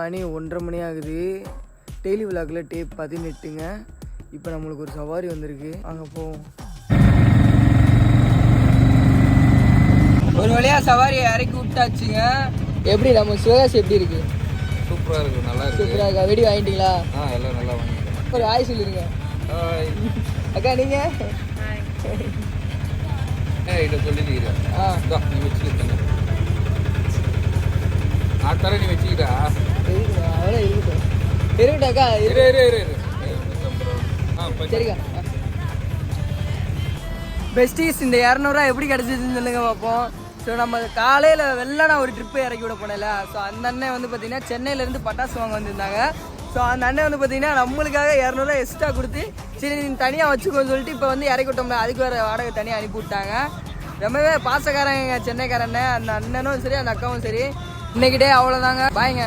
மணி 1:30 மணி ஆகுது. டெய்லி விளாக்கில் டே 18ங்க. இப்போ நம்மளுக்கு ஒரு சவாரி வந்திருக்கு, அங்கே போவோம். ஒரு வழியாக சவாரியை இறக்கி விட்டாச்சுங்க. எப்படி நம்ம சிவகாசி எப்படி இருக்கு? சூப்பராக இருக்கு, நல்லா இருக்கு. சூப்பராக இருக்கா? வெடி வாங்கிட்டீங்களா? எல்லாம் நல்லா வாங்கிட்டேன். ஒரு ஆய் சொல்லிருங்க. அக்கா நீங்கள் இதை சொல்லிக்கிறேன். நீ வச்சுக்கிட்டேன், நான் தர, நீ வச்சுக்கிட்டா அவ்வளோ இருக்கட்டும். இருக்கட்டாக்கா, சரிக்கா. பெஸ்டீஸ், இந்த 200 எப்படி கிடச்சிதுன்னு சொல்லுங்க பார்ப்போம். ஸோ நம்ம காலையில் வெள்ளனா ஒரு ட்ரிப்பு இறக்கி விட போனேன்ல. ஸோ அந்த அண்ணன் வந்து பார்த்தீங்கன்னா சென்னையிலேருந்து பட்டாசு வாங்க வந்திருந்தாங்க. ஸோ அந்த அண்ணன் வந்து பார்த்தீங்கன்னா நம்மளுக்காக 200 எக்ஸ்ட்ரா கொடுத்து சரி நீ தனியாக வச்சுக்கோன்னு சொல்லிட்டு இப்போ வந்து இறக்கி விட்டோம்ல, அதுக்கு வேறு வாடகை தனியாக அனுப்பி விட்டாங்க. ரொம்பவே பாசக்காரங்க சென்னைக்காரண்ணே. அந்த அண்ணனும் சரி அந்த அக்காவும் சரி. இன்னைக்கிட்டே அவ்வளோதாங்க. பாய்ங்க.